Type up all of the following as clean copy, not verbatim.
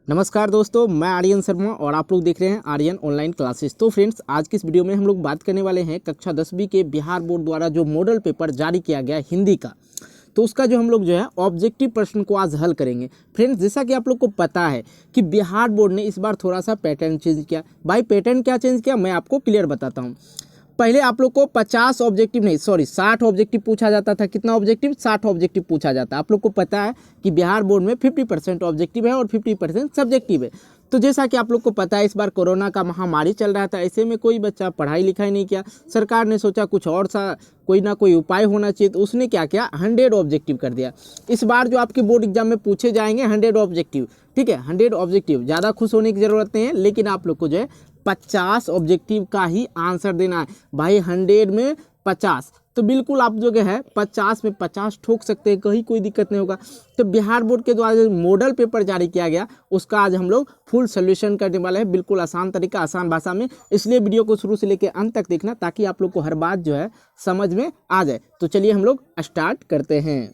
नमस्कार दोस्तों, मैं आर्यन शर्मा और आप लोग देख रहे हैं आर्यन ऑनलाइन क्लासेस। तो फ्रेंड्स, आज की इस वीडियो में हम लोग बात करने वाले हैं कक्षा 10वीं के बिहार बोर्ड द्वारा जो मॉडल पेपर जारी किया गया हिंदी का, तो उसका जो हम लोग जो है ऑब्जेक्टिव प्रश्न को आज हल करेंगे। फ्रेंड्स, जैसा कि आप लोग को पता है कि बिहार बोर्ड ने इस बार थोड़ा सा पैटर्न चेंज किया। भाई पैटर्न क्या चेंज किया, मैं आपको क्लियर बताता हूँ। पहले आप लोग को 60 ऑब्जेक्टिव पूछा जाता था। कितना ऑब्जेक्टिव? 60 ऑब्जेक्टिव पूछा जाता है। आप लोग को पता है कि बिहार बोर्ड में 50% ऑब्जेक्टिव है और 50% सब्जेक्टिव है। तो जैसा कि आप लोग को पता है, इस बार कोरोना का महामारी चल रहा था, ऐसे में कोई बच्चा पढ़ाई लिखाई नहीं किया। सरकार ने सोचा कुछ और सा कोई ना कोई उपाय होना चाहिए, तो उसने क्या किया, 100 ऑब्जेक्टिव कर दिया। इस बार जो आपके बोर्ड एग्जाम में पूछे जाएंगे 100 ऑब्जेक्टिव, ठीक है, 100 ऑब्जेक्टिव। ज़्यादा खुश होने की ज़रूरत नहीं है, लेकिन आप लोग को जो है 50 ऑब्जेक्टिव का ही आंसर देना है। भाई 100 में 50, तो बिल्कुल आप जो है 50 में 50 ठोक सकते हैं, कहीं कोई दिक्कत नहीं होगा। तो बिहार बोर्ड के द्वारा जो मॉडल पेपर जारी किया गया, उसका आज हम लोग फुल सोल्यूशन करने वाले हैं, बिल्कुल आसान तरीका, आसान भाषा में। इसलिए वीडियो को शुरू से लेकर अंत तक देखना, ताकि आप लोग को हर बात जो है समझ में आ जाए। तो चलिए हम लोग स्टार्ट करते हैं।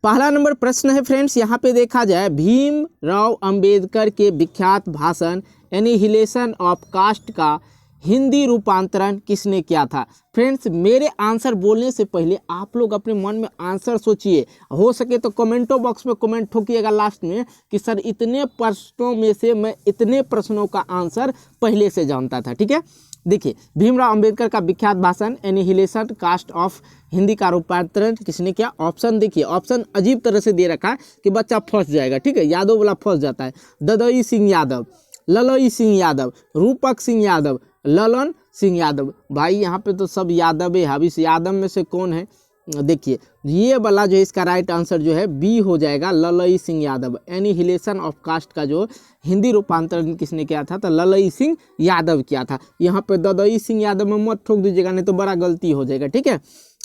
पहला नंबर प्रश्न है फ्रेंड्स, यहाँ पे देखा जाए, भीमराव अंबेडकर के विख्यात भाषण एनिहिलेशन ऑफ कास्ट का हिंदी रूपांतरण किसने किया था? फ्रेंड्स, मेरे आंसर बोलने से पहले आप लोग अपने मन में आंसर सोचिए। हो सके तो कमेंटों बॉक्स में कमेंट ठोकिएगा लास्ट में कि सर इतने प्रश्नों में से मैं इतने प्रश्नों का आंसर पहले से जानता था। ठीक है, देखिए, भीमराव अंबेडकर का विख्यात भाषण एनिहिलेशन कास्ट ऑफ हिंदी का रूपांतरण किसने किया? ऑप्शन देखिए, ऑप्शन अजीब तरह से दे रखा है कि बच्चा फंस जाएगा। ठीक है, यादव वाला फंस जाता है। ददई सिंह यादव, ललई सिंह यादव, रूपक सिंह यादव, ललन सिंह यादव। भाई यहाँ पे तो सब यादव है। अब इस यादव में से कौन है? देखिए, ये वाला जो है इसका राइट आंसर जो है बी हो जाएगा, Lalai Singh Yadav. Annihilation of caste का जो हिंदी रूपांतरण किसने किया था? तो ललई सिंह यादव किया था। यहाँ पे ददई सिंह यादव में मत ठोक दीजिएगा, नहीं तो बड़ा गलती हो जाएगा। ठीक है,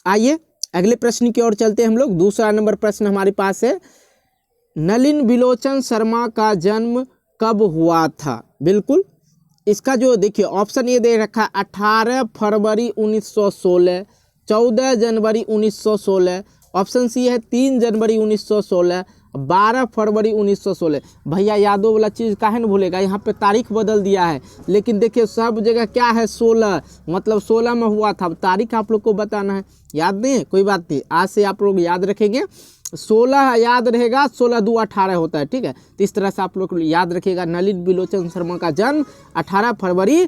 आइए अगले प्रश्न की ओर चलते हैं हम लोग। दूसरा नंबर प्रश्न हमारे पास है, नलिन बिलोचन शर्मा का जन्म कब हुआ था? बिल्कुल, इसका जो देखिए ऑप्शन ये दे रखा है, 18 फरवरी 1916, 14 जनवरी 1916। ऑप्शन सी है 3 जनवरी 1916, 12 फरवरी 1916। भैया यादव वाला चीज़ काहे न भूलेगा, यहाँ पे तारीख बदल दिया है, लेकिन देखिए सब जगह क्या है 16, मतलब 16 में हुआ था। तारीख आप लोग को बताना है, याद नहीं है, कोई बात नहीं, आज से आप लोग याद रखेंगे। 16 याद रहेगा, 16 2 18 होता है। ठीक है, तो इस तरह से आप लोग याद रखिएगा। नलिन बिलोचन शर्मा का जन्म 18 फरवरी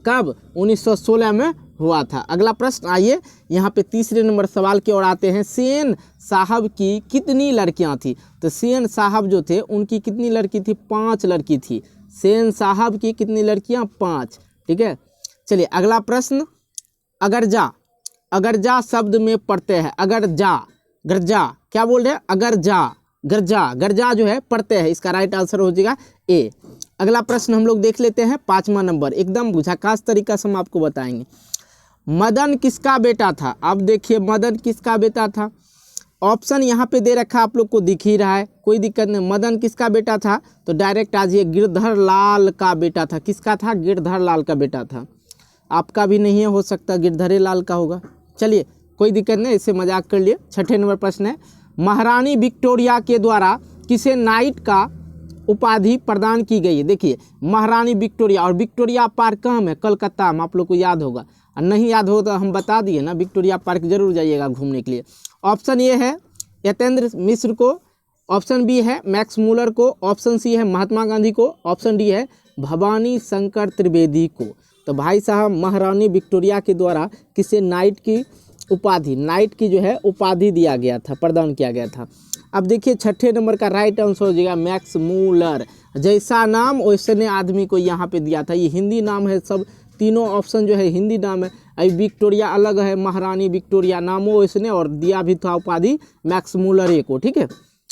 कब? 1916 में हुआ था। अगला प्रश्न, आइए यहाँ पे तीसरे नंबर सवाल की ओर आते हैं। सेन साहब की कितनी लड़कियां थी? तो सेन साहब जो थे उनकी कितनी लड़की थी? 5 लड़की थी। सेन साहब की कितनी लड़कियां? 5। ठीक है, चलिए अगला प्रश्न, अगरजा, अगरजा शब्द में पढ़ते हैं, अगरजा, गर्जा, क्या बोल रहे हैं? अगरजा, गर्जा, गर्जा जो है पढ़ते हैं। इसका राइट आंसर हो जाएगा ए। अगला प्रश्न हम लोग देख लेते हैं, 5वां नंबर, एकदम झकास तरीका से हम आपको बताएंगे। मदन किसका बेटा था? अब देखिए, मदन किसका बेटा था? ऑप्शन यहाँ पे दे रखा, आप लोग को दिख ही रहा है, कोई दिक्कत नहीं। मदन किसका बेटा था? तो डायरेक्ट आज ये गिरधर लाल का बेटा था। किसका था? गिरधर लाल का बेटा था। आपका भी नहीं है, हो सकता गिरधरे लाल का होगा। चलिए कोई दिक्कत नहीं, इससे मजाक कर लिए। 6ठे नंबर प्रश्न है, महारानी विक्टोरिया के द्वारा किसे नाइट का उपाधि प्रदान की गई है? देखिए, महारानी विक्टोरिया, और विक्टोरिया पार्क कहाँ है? कलकत्ता में, आप लोग को याद होगा। और नहीं याद हो तो हम बता दिए ना, विक्टोरिया पार्क जरूर जाइएगा घूमने के लिए। ऑप्शन ए है यतेंद्र मिश्र को, ऑप्शन बी है मैक्स मूलर को, ऑप्शन सी है महात्मा गांधी को, ऑप्शन डी है भवानी शंकर त्रिवेदी को। तो भाई साहब, महारानी विक्टोरिया के द्वारा किसे नाइट की उपाधि, नाइट की जो है उपाधि दिया गया था, प्रदान किया गया था। अब देखिए 6ठे नंबर का राइट आंसर हो जाएगा मैक्स मूलर। जैसा नाम वैसने आदमी को यहाँ पे दिया था। ये हिंदी नाम है, सब तीनों ऑप्शन जो है हिंदी नाम है। अभी विक्टोरिया अलग है, महारानी विक्टोरिया नामो वैसने, और दिया भी था उपाधि मैक्स मूलर को। ठीक है,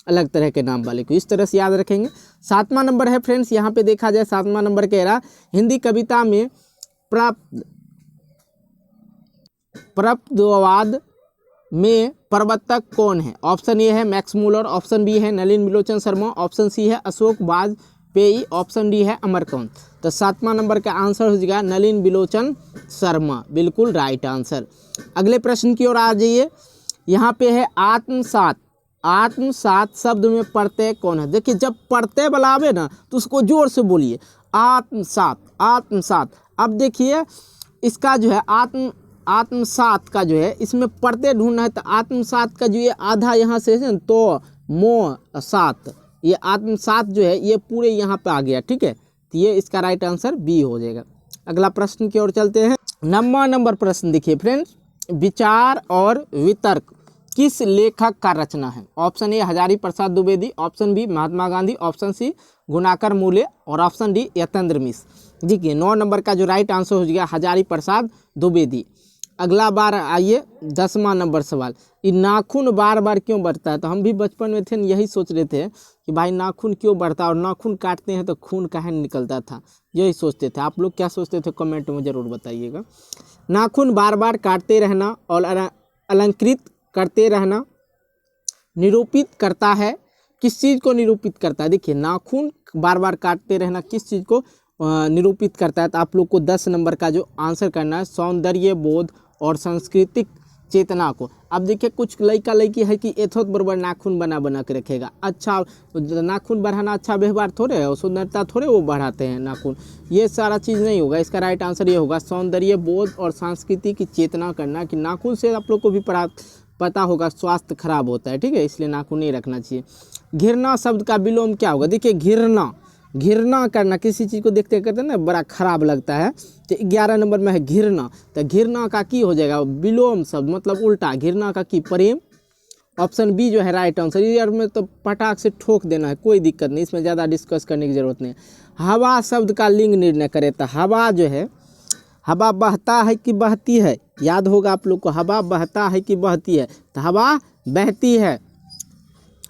अलग तरह के नाम वाले को, इस तरह से याद रखेंगे। 7वां नंबर है फ्रेंड्स, यहाँ पे देखा जाए 7वां नंबर कह रहा, हिंदी कविता में प्रपद्यवाद में प्रवर्तक कौन है? ऑप्शन ए है मैक्स मूलर, ऑप्शन बी है नलिन बिलोचन शर्मा, ऑप्शन सी है अशोक वाजपेयी, ऑप्शन डी है अमरकांत। तो 7वां नंबर का आंसर हो जाएगा नलिन बिलोचन शर्मा, बिल्कुल राइट आंसर। अगले प्रश्न की ओर आ जाइए। यहाँ पे है आत्मसात, आत्मसात शब्द में प्रत्यय कौन है? देखिए जब प्रत्यय वाला आवे ना तो उसको जोर से बोलिए, आत्मसात आत्मसात। अब देखिए इसका जो है आत्मसात का जो है इसमें प्रत्यय ढूंढना है, तो आत्मसात का जो ये आधा यहाँ से है ना, तो मो सात, ये आत्मसात जो है ये पूरे यहाँ पे आ गया, ठीक है। तो ये इसका राइट आंसर बी हो जाएगा। अगला प्रश्न की ओर चलते हैं। नंबर प्रश्न देखिए फ्रेंड्स, विचार और वितर्क किस लेखक का रचना है? Option A Hazari Prasad Dwivedi, option B Mahatma Gandhi, option C Gunakar Mule और ऑप्शन डी यतेंद्र मिश्र। देखिए 9 नंबर का जो राइट आंसर हो गया हजारी प्रसाद द्विवेदी। अगला बार आइए 10वां नंबर सवाल, ये नाखून बार बार क्यों बढ़ता है? तो हम भी बचपन में थे यही सोच रहे थे कि भाई नाखून क्यों बढ़ता है, और नाखून काटते हैं तो खून काहे निकलता था, यही सोचते थे। आप लोग क्या सोचते थे कमेंट में ज़रूर बताइएगा। नाखून बार बार काटते रहना और अलंकृत करते रहना निरूपित करता है, किस चीज़ को निरूपित करता है? देखिए नाखून बार बार काटते रहना किस चीज़ को निरूपित करता है? तो आप लोग को 10 नंबर का जो आंसर करना है सौंदर्य बोध और सांस्कृतिक चेतना को। अब देखिए कुछ लड़का लड़की है कि एथोत बराबर नाखून बना के रखेगा, अच्छा नाखून बढ़ाना अच्छा व्यवहार थोड़े है, और सुंदरता थोड़े वो बढ़ाते हैं नाखून, ये सारा चीज़ नहीं होगा। इसका राइट आंसर ये होगा सौंदर्य बोध और संस्कृति की चेतना करना, कि नाखून से आप लोग को भी पता होगा स्वास्थ्य खराब होता है, ठीक है, इसलिए नाखून नहीं रखना चाहिए। घृणा शब्द का विलोम क्या होगा? देखिए घृणा करना, किसी चीज़ को देखते करते ना बड़ा खराब लगता है, तो 11 नंबर में है घृणा। तो घृणा का की हो जाएगा विलोम शब्द, मतलब उल्टा, घृणा का की प्रेम। ऑप्शन बी जो है राइट आंसर। ईयर में तो पटाख से ठोक देना है, कोई दिक्कत नहीं, इसमें ज़्यादा डिस्कस करने की जरूरत नहीं। हवा शब्द का लिंग निर्णय करे, तो हवा जो है, हवा बहता है कि बहती है? याद होगा आप लोग को, हवा बहता है कि बहती है? तो हवा बहती है,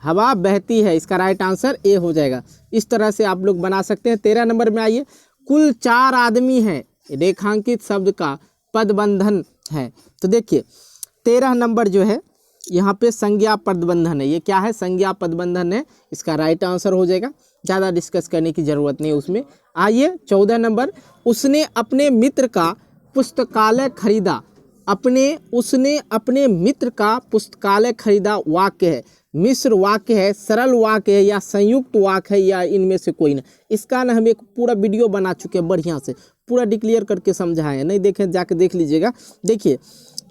हवा बहती है, इसका राइट आंसर ए हो जाएगा। इस तरह से आप लोग बना सकते हैं। 13 नंबर में आइए, कुल 4 आदमी हैं, रेखांकित शब्द का पदबंधन है। तो देखिए 13 नंबर जो है यहाँ पे संज्ञा पदबंधन है, ये क्या है? संज्ञा पदबंधन है, इसका राइट आंसर हो जाएगा, ज़्यादा डिस्कस करने की ज़रूरत नहीं है उसमें। आइए 14 नंबर, उसने अपने मित्र का पुस्तकालय खरीदा, उसने अपने मित्र का पुस्तकालय खरीदा वाक्य है, मिश्र वाक्य है, सरल वाक्य है, या संयुक्त वाक्य है, या इनमें से कोई ना? इसका ना हम एक पूरा वीडियो बना चुके हैं, बढ़िया से पूरा डिक्लेयर करके समझाए हैं, नहीं देखें जाके देख लीजिएगा। देखिए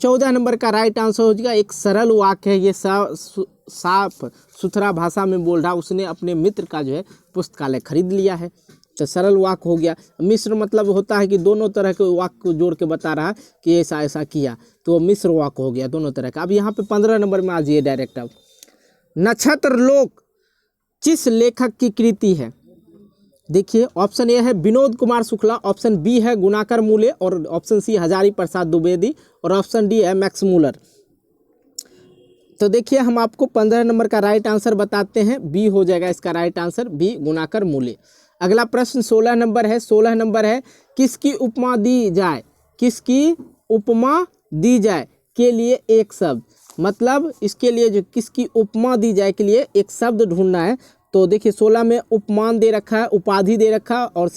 14 नंबर का राइट आंसर हो जाएगा एक सरल वाक्य है, ये साफ सुथरा भाषा में बोल रहा, उसने अपने मित्र का जो है पुस्तकालय खरीद लिया है, तो सरल वाक्य हो गया। मिश्र मतलब होता है कि दोनों तरह के वाक्य को जोड़ के बता रहा है कि ऐसा ऐसा किया, तो मिश्र वाक्य हो गया दोनों तरह का। अब यहाँ पे 15 नंबर में आ जाइए डायरेक्ट। अब नक्षत्र लोक किस लेखक की कृति है? देखिए ऑप्शन ए है विनोद कुमार शुक्ला, ऑप्शन बी है गुणाकर मूले, और ऑप्शन सी हजारी प्रसाद द्विवेदी, और ऑप्शन डी है मैक्स मूलर। तो देखिए हम आपको 15 नंबर का राइट आंसर बताते हैं, बी हो जाएगा इसका राइट आंसर, बी गुणाकर मूले। अगला प्रश्न 16 नंबर है। 16 नंबर है, किसकी उपमा दी जाए, किसकी उपमा दी जाए के लिए एक शब्द, मतलब इसके लिए जो किसकी उपमा दी जाए के लिए एक शब्द ढूंढना है। तो देखिए 16 में उपमान दे रखा है, उपाधि दे रखा है, और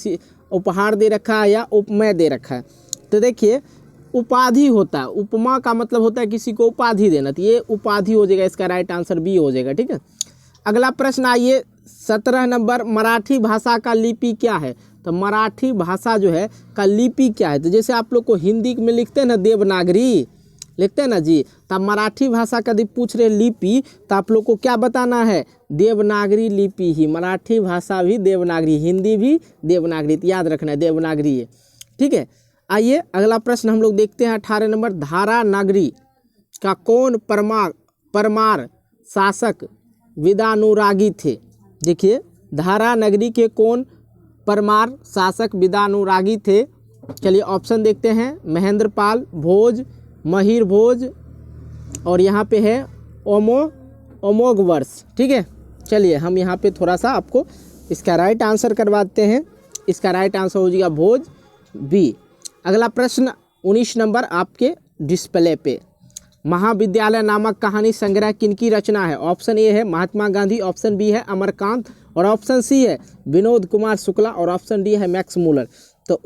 उपहार दे रखा है, या उपमेय दे रखा है। तो देखिए उपाधि होता है, उपमा का मतलब होता है किसी को उपाधि देना, तो ये उपाधि हो जाएगा, इसका राइट आंसर बी हो जाएगा, ठीक है। अगला प्रश्न आइए 17 नंबर, मराठी भाषा का लिपि क्या है? तो मराठी भाषा जो है का लिपि क्या है? तो जैसे आप लोग को हिंदी में लिखते हैं ना देवनागरी लिखते हैं ना जी, तब मराठी भाषा का यदि पूछ रहे लिपि तो आप लोग को क्या बताना है? देवनागरी लिपि ही, मराठी भाषा भी देवनागरी, हिंदी भी देवनागरी, तो याद रखना है देवनागरी है, ठीक है। आइए अगला प्रश्न हम लोग देखते हैं 18 नंबर, धारा नगरी का कौन परमार शासक वेदानुरागी थे? देखिए धारा नगरी के कौन परमार शासक वेदानुरागी थे? चलिए ऑप्शन देखते हैं, महेंद्रपाल भोज, महिर भोज, और यहाँ पे है अमोघ वर्ष, ठीक है। चलिए हम यहाँ पे थोड़ा सा आपको इसका राइट आंसर करवाते हैं, इसका राइट आंसर हो जाएगा भोज, बी। अगला प्रश्न 19 नंबर आपके डिस्प्ले पे, महाविद्यालय नामक कहानी संग्रह किनकी रचना है? ऑप्शन ए है महात्मा गांधी, ऑप्शन बी है अमरकांत, और ऑप्शन सी है विनोद कुमार शुक्ला, और ऑप्शन डी है मैक्स मूलर। तो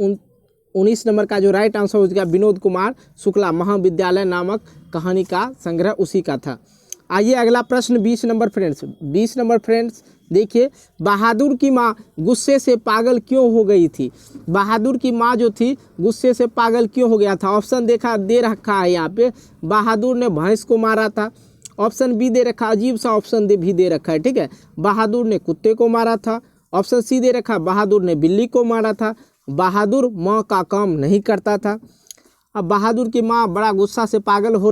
19 नंबर का जो राइट आंसर हो जाएगा विनोद कुमार शुक्ला, महाविद्यालय नामक कहानी का संग्रह उसी का था। आइए अगला प्रश्न 20 नंबर फ्रेंड्स। 20 नंबर फ्रेंड्स देखिए, बहादुर की माँ गुस्से से पागल क्यों हो गई थी? बहादुर की माँ जो थी गुस्से से पागल क्यों हो गया था? ऑप्शन देखा दे रखा है यहाँ पे, बहादुर ने भैंस को मारा था। ऑप्शन बी दे रखा, अजीब सा ऑप्शन भी दे रखा है, ठीक है। बहादुर ने कुत्ते को मारा था। ऑप्शन सी दे रखा, बहादुर ने बिल्ली को मारा था। बहादुर माँ का काम नहीं करता था। अब बहादुर की माँ बड़ा गुस्सा से पागल हो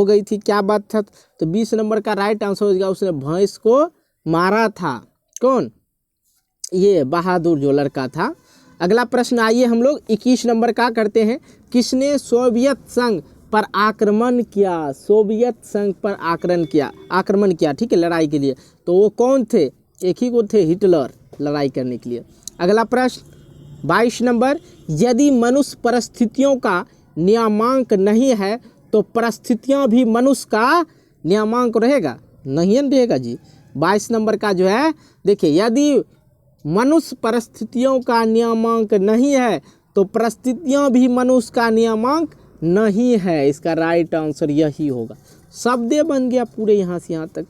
गई थी, क्या बात था? तो 20 नंबर का राइट आंसर हो गया, उसने भैंस को मारा था। कौन? ये बहादुर जो लड़का था। अगला प्रश्न आइए हम लोग 21 नंबर का करते हैं। किसने सोवियत संघ पर आक्रमण किया? सोवियत संघ पर आक्रमण किया, ठीक है, लड़ाई के लिए। तो वो कौन थे? एक ही को थे, हिटलर, लड़ाई करने के लिए। अगला प्रश्न 22 नंबर, यदि मनुष्य परिस्थितियों का नियामक नहीं है तो परिस्थितियां भी मनुष्य का नियामक रहेगा? नहीं रहेगा जी। 22 नंबर का जो है देखिए, यदि मनुष्य परिस्थितियों का नियामक नहीं है तो परिस्थितियां भी मनुष्य का नियामक नहीं है। इसका राइट आंसर यही होगा। शब्द बन गया पूरे यहाँ से यहाँ तक।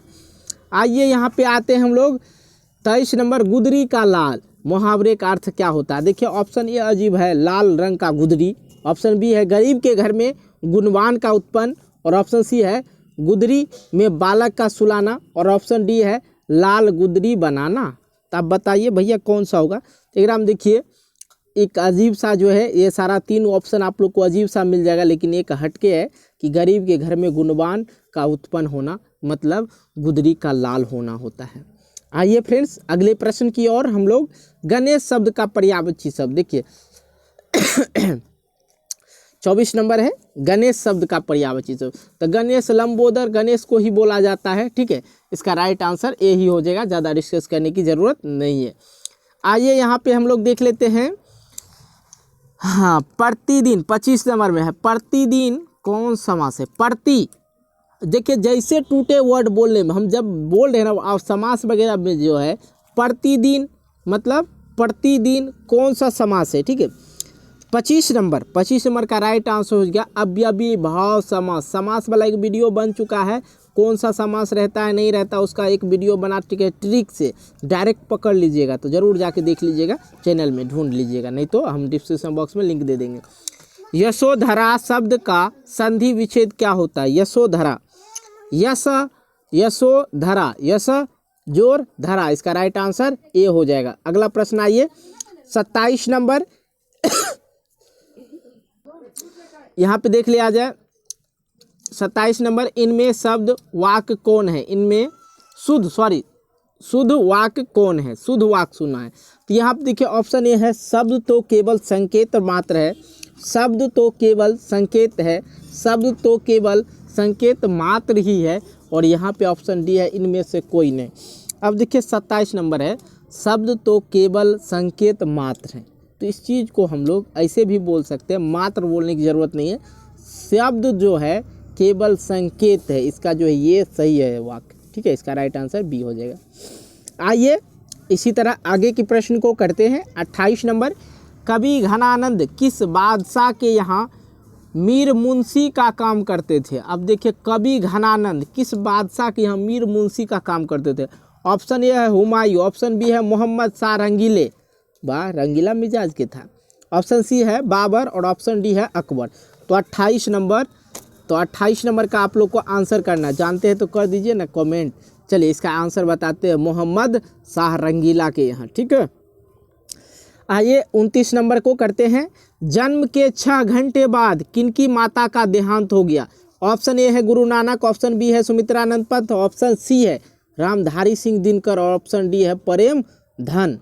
आइए यहाँ पे आते हैं हम लोग 23 नंबर, गुदरी का लाल मुहावरे का अर्थ क्या होता है? देखिए ऑप्शन ए अजीब है, लाल रंग का गुदरी। ऑप्शन बी है गरीब के घर में गुणवान का उत्पन्न। और ऑप्शन सी है गुदरी में बालक का सुलाना। और ऑप्शन डी है लाल गुदरी बनाना। तो आप बताइए भैया कौन सा होगा? एकदम देखिए एक अजीब सा जो है, ये सारा 3 ऑप्शन आप लोग को अजीब सा मिल जाएगा, लेकिन एक हटके है कि गरीब के घर में गुणवान का उत्पन्न होना, मतलब गुदरी का लाल होना होता है। आइए फ्रेंड्स अगले प्रश्न की ओर हम लोग। गणेश शब्द का पर्यायवाची शब्द देखिए 24 नंबर है, गणेश शब्द का पर्यायवाची शब्द। तो गणेश लंबोदर गणेश को ही बोला जाता है, ठीक है। इसका राइट आंसर ए ही हो जाएगा, ज़्यादा डिस्कस करने की ज़रूरत नहीं है। आइए यहाँ पे हम लोग देख लेते हैं। हाँ, प्रतिदिन 25 नंबर में है, प्रतिदिन कौन समास है? प्रति, देखिए जैसे टूटे वर्ड बोलने में, हम जब बोल रहे हैं ना समास वगैरह में जो है प्रतिदिन, मतलब प्रतिदिन कौन सा समास है, ठीक है। 25 नंबर का राइट आंसर हो गया अव्ययी भाव समास। समास वाला एक वीडियो बन चुका है, कौन सा समास रहता है नहीं रहता उसका एक वीडियो बना, ठीक है। ट्रिक से डायरेक्ट पकड़ लीजिएगा तो ज़रूर जाके देख लीजिएगा, चैनल में ढूंढ लीजिएगा, नहीं तो हम डिस्क्रिप्शन बॉक्स में लिंक दे देंगे। यशोधरा शब्द का संधि विच्छेद क्या होता है? यशोधरा, यशोधरा, यश जोर धरा, इसका राइट आंसर ए हो जाएगा। अगला प्रश्न आइए 27 नंबर यहाँ पे देख लिया जाए। 27 नंबर, इनमें शब्द वाक्य कौन है? इनमें शुद्ध वाक्य कौन है? शुद्ध वाक्य सुना है। तो यहाँ पे देखिए ऑप्शन ए है, शब्द तो केवल संकेत मात्र है, शब्द तो केवल संकेत है, शब्द तो केवल संकेत मात्र ही है। और यहाँ पे ऑप्शन डी है, इनमें से कोई नहीं। अब देखिए 27 नंबर है, शब्द तो केवल संकेत मात्र है। तो इस चीज़ को हम लोग ऐसे भी बोल सकते हैं, मात्र बोलने की ज़रूरत नहीं है, शब्द जो है केवल संकेत है। इसका जो है ये सही है वाक्य, ठीक है। इसका राइट आंसर बी हो जाएगा। आइए इसी तरह आगे के प्रश्न को करते हैं। 28 नंबर, कवि घनानंद किस बादशाह के यहाँ मीर मुंशी का काम करते थे? अब देखिए कवि घनानंद किस बादशाह के यहाँ मीर मुंशी का काम करते थे? ऑप्शन ए है हुमायूं, ऑप्शन बी है मोहम्मद शाह रंगीले, वाह रंगीला मिजाज के था। ऑप्शन सी है बाबर और ऑप्शन डी है अकबर। तो 28 नंबर का आप लोग को आंसर करना, जानते हैं तो कर दीजिए ना कमेंट। चलिए इसका आंसर बताते हैं, मोहम्मद शाह रंगीला के यहाँ, ठीक है। आइए 29 नंबर को करते हैं। जन्म के 6 घंटे बाद किनकी माता का देहांत हो गया? ऑप्शन ए है गुरु नानक, ऑप्शन बी है सुमित्रानंद पंत, ऑप्शन सी है रामधारी सिंह दिनकर और ऑप्शन डी है प्रेम धन।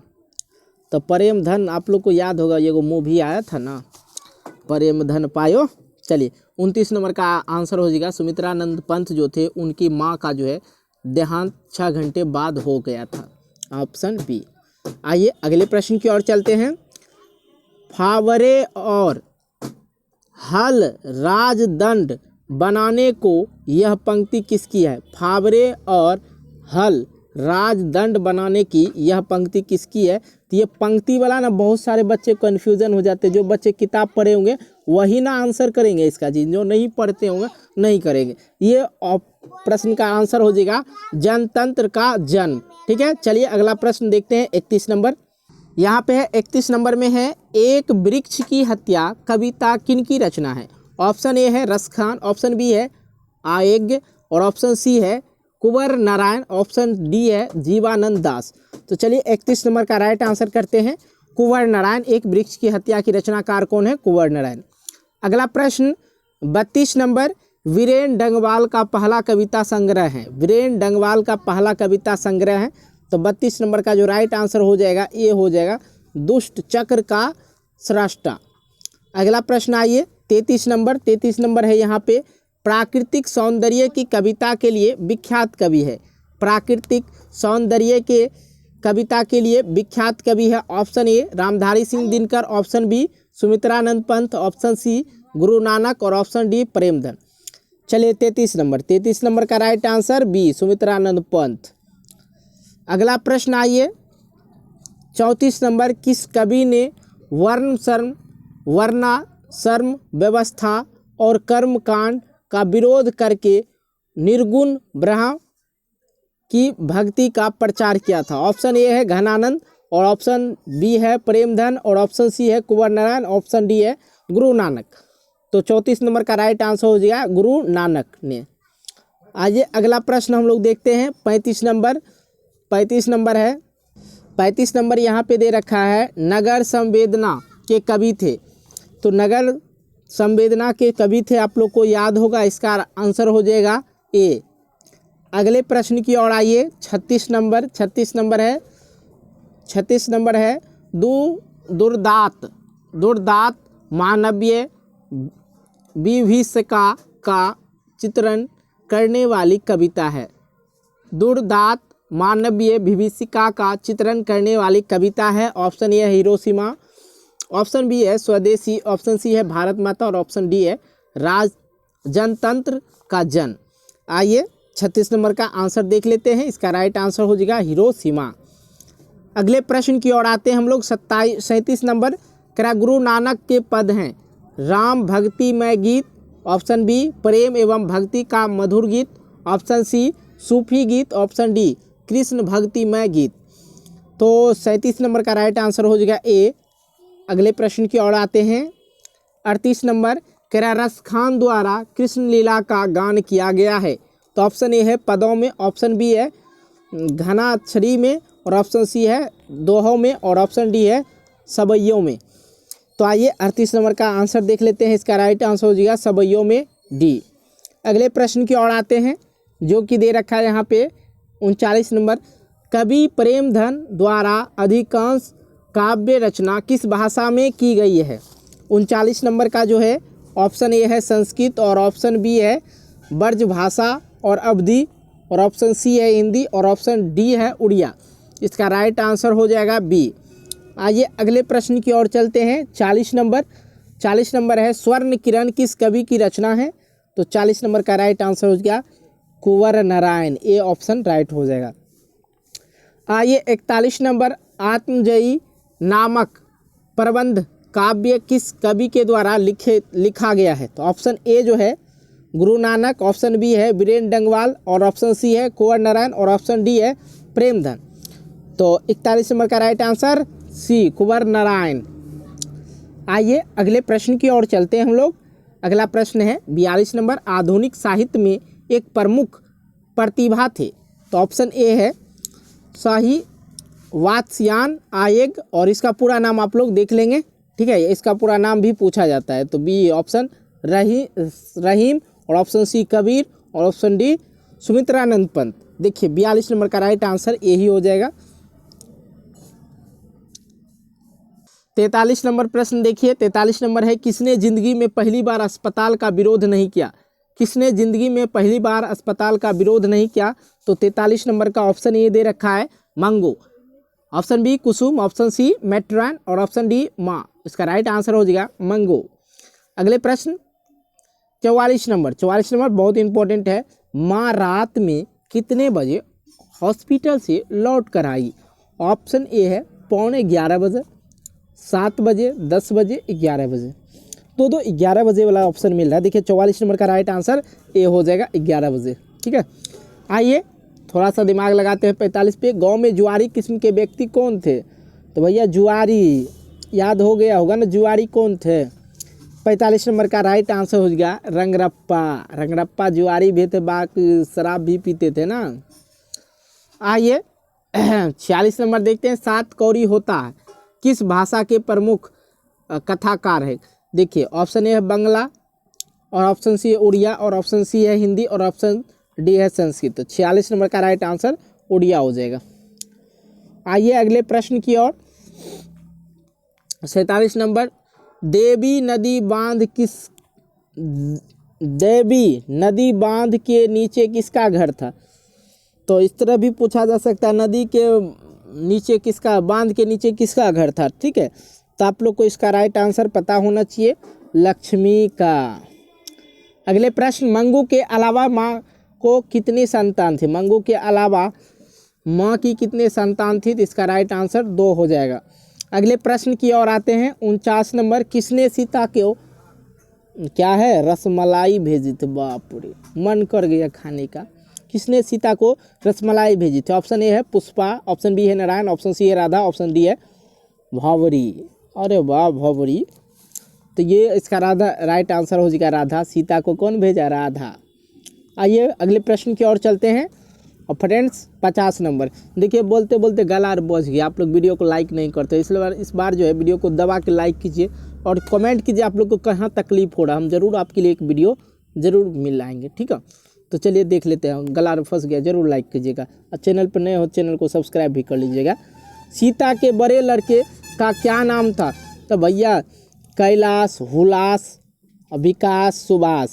तो प्रेम धन आप लोग को याद होगा, ये वो मूवी आया था ना, प्रेम धन पायो। चलिए 29 नंबर का आंसर हो जाएगा, सुमित्रानंद पंत जो थे उनकी माँ का जो है देहांत 6 घंटे बाद हो गया था, ऑप्शन बी। आइए अगले प्रश्न की ओर चलते हैं। फावरे और हल राजदंड बनाने को यह पंक्ति किसकी है? फावरे और हल राजदंड बनाने की यह पंक्ति किसकी है। तो ये पंक्ति वाला ना बहुत सारे बच्चे कन्फ्यूजन हो जाते हैं। जो बच्चे किताब पढ़े होंगे वही ना आंसर करेंगे इसका चीज, जो नहीं पढ़ते होंगे नहीं करेंगे। ये प्रश्न का आंसर हो जाएगा जनतंत्र का जन्म। ठीक है, चलिए अगला प्रश्न देखते हैं 31 नंबर। यहाँ पे है 31 नंबर में है, एक वृक्ष की हत्या कविता किनकी रचना है। ऑप्शन ए है रस खान, ऑप्शन बी है आयेग्य और ऑप्शन सी है कुंवर नारायण, ऑप्शन डी है जीवानंद दास। तो चलिए 31 नंबर का राइट आंसर करते हैं कुंवर नारायण। एक वृक्ष की हत्या की रचनाकार कौन है, कुंवर नारायण। अगला प्रश्न 32 नंबर, वीरेन डंगवाल का पहला कविता संग्रह है। वीरेन डंगवाल का पहला कविता संग्रह है। तो 32 नंबर का जो राइट आंसर हो जाएगा ये हो जाएगा दुष्ट चक्र का सृष्टा। अगला प्रश्न आइए 33 नंबर। 33 नंबर है यहाँ पे, प्राकृतिक सौंदर्य की कविता के लिए विख्यात कवि है। प्राकृतिक सौंदर्य के कविता के लिए विख्यात कवि है। Option A Ramdhari Singh Dinkar, option B Sumitranand Pant, option C Guru Nanak और ऑप्शन डी प्रेमधन। चलिए 33 नंबर, 33 नंबर का right answer B Sumitranand Pant. अगला प्रश्न आइए 34 नंबर, किस कवि ने वर्णाश्रम व्यवस्था और कर्मकांड का विरोध करके निर्गुण ब्रह्म की भक्ति का प्रचार किया था। ऑप्शन ए है घनानंद और ऑप्शन बी है प्रेमधन और ऑप्शन सी है कुंवर नारायण, ऑप्शन डी है गुरु नानक। तो 34 नंबर का राइट आंसर हो जाएगा गुरु नानक ने। आइए अगला प्रश्न हम लोग देखते हैं 35 नंबर। 35 नंबर है, 35 नंबर यहाँ पे दे रखा है, नगर संवेदना के कवि थे। तो नगर संवेदना के कवि थे, आप लोग को याद होगा, इसका आंसर हो जाएगा ए। अगले प्रश्न की ओर आइए 36 नंबर। 36 नंबर है, 36 नंबर है, दुर्दात मानवीय विभीषिका का चित्रण करने वाली कविता है। दुर्दात मानवीय विभीषिका का चित्रण करने वाली कविता है। ऑप्शन ए है हिरोशिमा, ऑप्शन बी है स्वदेशी, ऑप्शन सी है भारत माता और ऑप्शन डी है जनतंत्र का जन। आइए 36 नंबर का आंसर देख लेते हैं। इसका राइट आंसर हो जाएगा हिरोशिमा। अगले प्रश्न की ओर आते हैं हम लोग 37 नंबर। करा गुरु नानक के पद हैं, राम भक्तिमय गीत, ऑप्शन बी प्रेम एवं भक्ति का मधुर गीत, ऑप्शन सी सूफी गीत, ऑप्शन डी कृष्ण भक्तिमय गीत। तो 37 नंबर का राइट आंसर हो जाएगा ए। अगले प्रश्न की ओर आते हैं 38 नंबर। करा रस खान द्वारा कृष्ण लीला का गान किया गया है। तो ऑप्शन ए है पदों में, ऑप्शन बी है घनाक्षरी में और ऑप्शन सी है दोहों में और ऑप्शन डी है सबैयों में। तो आइए 38 नंबर का आंसर देख लेते हैं। इसका राइट आंसर हो जाएगा सबैयों में डी। अगले प्रश्न की ओर आते हैं जो कि दे रखा है यहाँ पे 39 नंबर। कवि प्रेमधन द्वारा अधिकांश काव्य रचना किस भाषा में की गई है। 39 नंबर का जो है ऑप्शन ए है संस्कृत और ऑप्शन बी है ब्रज भाषा और अवधी और ऑप्शन सी है हिंदी और ऑप्शन डी है उड़िया। इसका राइट आंसर हो जाएगा बी। आइए अगले प्रश्न की ओर चलते हैं 40 नंबर। 40 नंबर है, स्वर्ण किरण किस कवि की रचना है। तो 40 नंबर का राइट आंसर हो गया कुंवर नारायण, ए ऑप्शन राइट हो जाएगा। आइए 41 नंबर, आत्मजयी नामक प्रबंध काव्य किस कवि के द्वारा लिखा गया है। तो ऑप्शन ए जो है गुरु नानक, ऑप्शन बी है वीरेन डंगवाल और ऑप्शन सी है कुंवर नारायण और ऑप्शन डी है प्रेमधन। तो 41 नंबर का राइट आंसर सी कुंवर नारायण। आइए अगले प्रश्न की ओर चलते हैं हम लोग। अगला प्रश्न है 42 नंबर। आधुनिक साहित्य में एक प्रमुख प्रतिभा थे। तो ऑप्शन ए है शाही वात्स्यायन आयेग और इसका पूरा नाम आप लोग देख लेंगे, ठीक है, इसका पूरा नाम भी पूछा जाता है। तो बी ऑप्शन रहीम और ऑप्शन सी कबीर और ऑप्शन डी सुमित्रानंद पंत। देखिए 42 नंबर का राइट आंसर यही हो जाएगा। 43 नंबर प्रश्न देखिए। 43 नंबर है, किसने जिंदगी में पहली बार अस्पताल का विरोध नहीं किया। किसने जिंदगी में पहली बार अस्पताल का विरोध नहीं किया। तो 43 नंबर का ऑप्शन ए दे रखा है मंगो, ऑप्शन बी कुसुम, ऑप्शन सी मेट्रान और ऑप्शन डी माँ। इसका राइट आंसर हो जाएगा मंगो। अगले प्रश्न 44 नंबर। 44 नंबर बहुत इंपॉर्टेंट है। माँ रात में कितने बजे हॉस्पिटल से लौट कर आई। ऑप्शन ए है 11:15 बजे, 7 बजे, 10 बजे, 11 बजे। तो 11 बजे वाला ऑप्शन मिल रहा है। देखिए 44 नंबर का राइट आंसर ए हो जाएगा 11 बजे। ठीक है, आइए थोड़ा सा दिमाग लगाते हैं 45 पे। गांव में जुआरी किस्म के व्यक्ति कौन थे? तो भैया जुआरी याद हो गया होगा ना, जुआरी कौन थे? 45 नंबर का राइट आंसर हो गया रंगरप्पा। रंगरप्पा जुआरी भी थे, बाकी शराब भी पीते थे ना। आइए 46 नंबर देखते हैं। सात कौड़ी होता है किस भाषा के प्रमुख कथाकार है? देखिए ऑप्शन ए है बंगला, और ऑप्शन सी है उड़िया, और ऑप्शन सी है हिंदी, और ऑप्शन डी है संस्कृत। तो 46 नंबर का राइट आंसर उड़िया हो जाएगा। आइए अगले प्रश्न की ओर। 47 नंबर, देवी नदी बांध के नीचे किसका घर था? तो इस तरह भी पूछा जा सकता है, नदी के नीचे किसका, बांध के नीचे किसका घर था? ठीक है, तो आप लोग को इसका राइट आंसर पता होना चाहिए, लक्ष्मी का। अगले प्रश्न, मंगू के अलावा माँ को कितनी संतान थी? मंगू के अलावा माँ की कितने संतान थी? तो इसका राइट आंसर 2 हो जाएगा। अगले प्रश्न की ओर आते हैं। 49 नंबर, किसने सीता को क्या है रसमलाई भेजी थी? बाप रे, मन कर गया खाने का। किसने सीता को रसमलाई भेजी थी? ऑप्शन ए है पुष्पा, ऑप्शन बी है नारायण, ऑप्शन सी है राधा, ऑप्शन डी है भावरी। अरे वाह भावरी, तो ये इसका राधा राइट आंसर हो जाएगा राधा। सीता को कौन भेजा? राधा। आइए अगले प्रश्न की ओर चलते हैं। और फ्रेंड्स 50 नंबर, देखिए बोलते बोलते गला बज गया, आप लोग वीडियो को लाइक नहीं करते, इसलिए इस बार जो है वीडियो को दबा के लाइक कीजिए और कमेंट कीजिए आप लोग को कहाँ तकलीफ हो रहा है। हम जरूर आपके लिए एक वीडियो जरूर मिलाएंगे। ठीक है, तो चलिए देख लेते हैं। गला फंस गया, जरूर लाइक कीजिएगा और चैनल पर नए हो चैनल को सब्सक्राइब भी कर लीजिएगा। सीता के बड़े लड़के का क्या नाम था? तो भैया कैलाश, हुलास, विकास, सुभाष।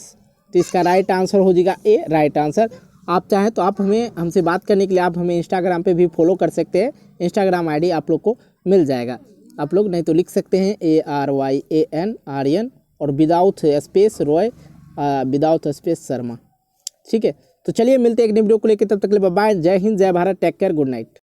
तो इसका राइट आंसर हो जाएगा ए राइट आंसर। आप चाहें तो आप हमसे बात करने के लिए आप हमें इंस्टाग्राम पे भी फॉलो कर सकते हैं। इंस्टाग्राम आईडी आप लोग को मिल जाएगा। आप लोग नहीं तो लिख सकते हैं ARYAN आर्यन और without space Roy, without space Sharma. ठीक है, तो चलिए मिलते हैं एक नई वीडियो को लेकर, तब तक के लिए बाय, जय हिंद, जय Bharat, take care, good night.